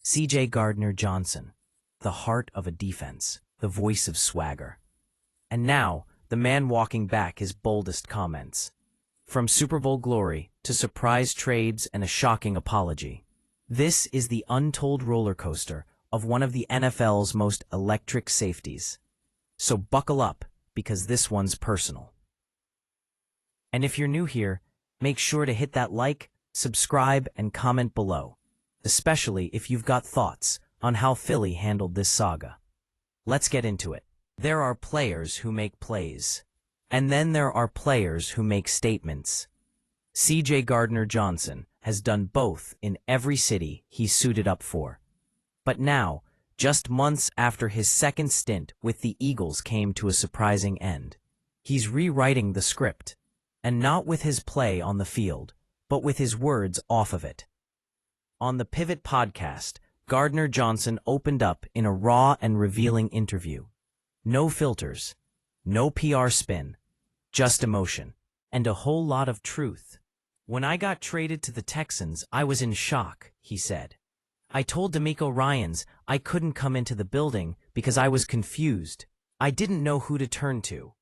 Gardner-Johnson, the heart of a defense, the voice of swagger. And now, the man walking back his boldest comments. From Super Bowl glory to surprise trades and a shocking apology. This is the untold roller coaster of one of the NFL's most electric safeties. So buckle up, because this one's personal. And if you're new here, make sure to hit that like, subscribe, and comment below, especially if you've got thoughts on how Philly handled this saga. Let's get into it. There are players who make plays, and then there are players who make statements. CJ Gardner-Johnson has done both in every city he's suited up for. But now, just months after his second stint with the Eagles came to a surprising end, he's rewriting the script, and not with his play on the field, but with his words off of it. On the Pivot podcast, Gardner-Johnson opened up in a raw and revealing interview. No filters, no PR spin, just emotion, and a whole lot of truth. When I got traded to the Texans, I was in shock, he said. I told DeMeco Ryans I couldn't come into the building because I was confused. I didn't know who to turn to.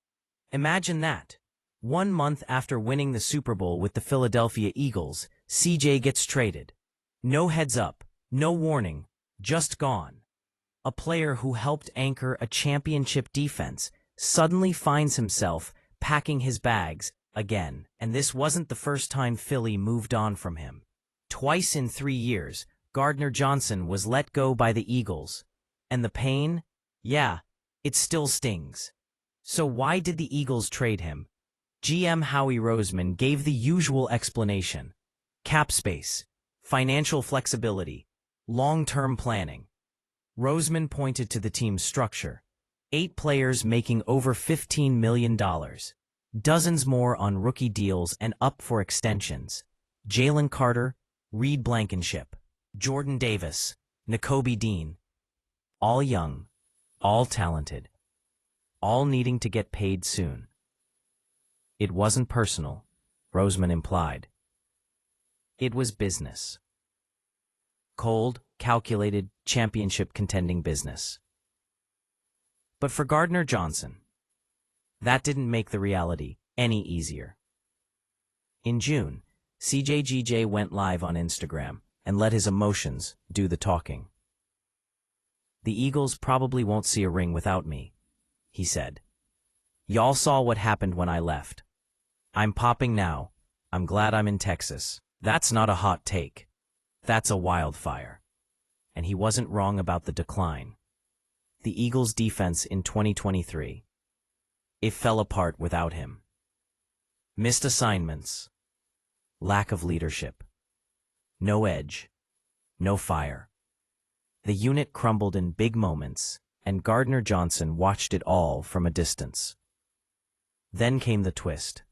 Imagine that. 1 month after winning the Super Bowl with the Philadelphia Eagles, CJ gets traded. No heads up, no warning, just gone. A player who helped anchor a championship defense suddenly finds himself packing his bags again, and this wasn't the first time Philly moved on from him. Twice in 3 years, Gardner-Johnson was let go by the Eagles. And the pain? Yeah, it still stings. So why did the Eagles trade him? GM Howie Roseman gave the usual explanation. Cap space, financial flexibility, long-term planning. Roseman pointed to the team's structure. 8 players making over $15 million. Dozens more on rookie deals and up for extensions. Jalen Carter, Reed Blankenship, Jordan Davis, Nakobe Dean. All young, all talented, all needing to get paid soon. It wasn't personal, Roseman implied. It was business. Cold, calculated, championship-contending business. But for Gardner-Johnson, that didn't make the reality any easier. In June, CJGJ went live on Instagram and let his emotions do the talking. The Eagles probably won't see a ring without me, he said. Y'all saw what happened when I left. I'm popping now. I'm glad I'm in Texas. That's not a hot take. That's a wildfire. And he wasn't wrong about the decline. The Eagles' defense in 2023. It fell apart without him. Missed assignments. Lack of leadership. No edge. No fire. The unit crumbled in big moments, and Gardner-Johnson watched it all from a distance. Then came the twist.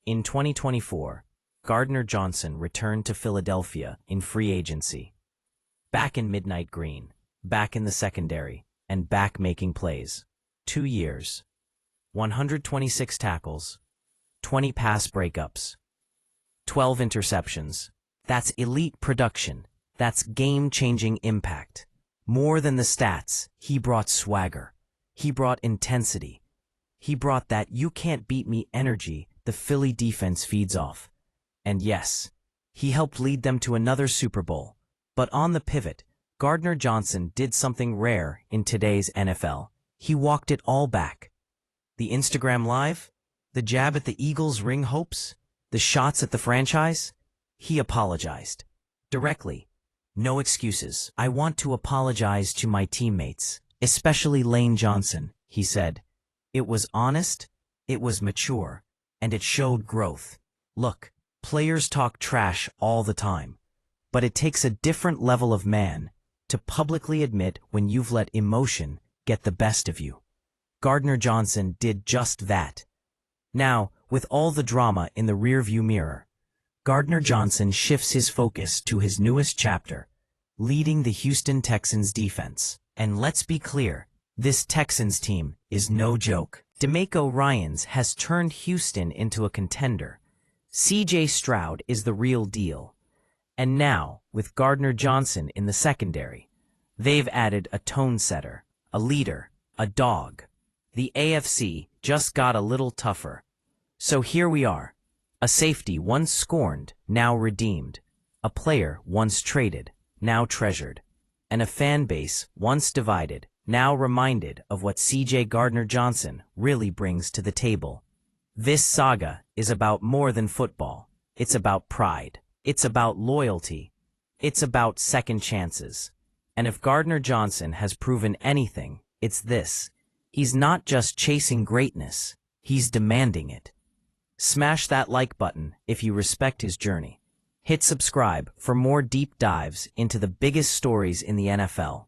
In 2024, Gardner-Johnson returned to Philadelphia in free agency. Back in midnight green, back in the secondary, and back making plays. 2 years. 126 tackles. 20 pass breakups. 12 interceptions. That's elite production. That's game-changing impact. More than the stats, he brought swagger. He brought intensity. He brought that you-can't-beat-me energy the Philly defense feeds off. And yes, he helped lead them to another Super Bowl. But on the pivot, Gardner-Johnson did something rare in today's NFL. He walked it all back. The Instagram Live? The jab at the Eagles' ring hopes? The shots at the franchise? He apologized. Directly. No excuses. I want to apologize to my teammates, especially Lane Johnson, he said. It was honest, it was mature, and it showed growth. Look, players talk trash all the time, but it takes a different level of man to publicly admit when you've let emotion get the best of you. Gardner-Johnson did just that. Now, with all the drama in the rearview mirror, Gardner-Johnson shifts his focus to his newest chapter, leading the Houston Texans defense. And let's be clear, this Texans team is no joke. DeMeco Ryans has turned Houston into a contender. CJ Stroud is the real deal. And now, with Gardner-Johnson in the secondary, they've added a tone setter, a leader, a dog. The AFC just got a little tougher. So here we are. A safety once scorned, now redeemed. A player once traded, now treasured. And a fan base once divided, now reminded of what CJ Gardner-Johnson really brings to the table. This saga is about more than football. It's about pride. It's about loyalty. It's about second chances. And if Gardner-Johnson has proven anything, it's this. He's not just chasing greatness, he's demanding it. Smash that like button if you respect his journey. Hit subscribe for more deep dives into the biggest stories in the NFL.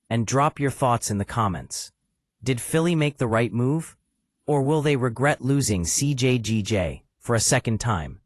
And drop your thoughts in the comments. Did Philly make the right move? Or will they regret losing CJGJ for a second time?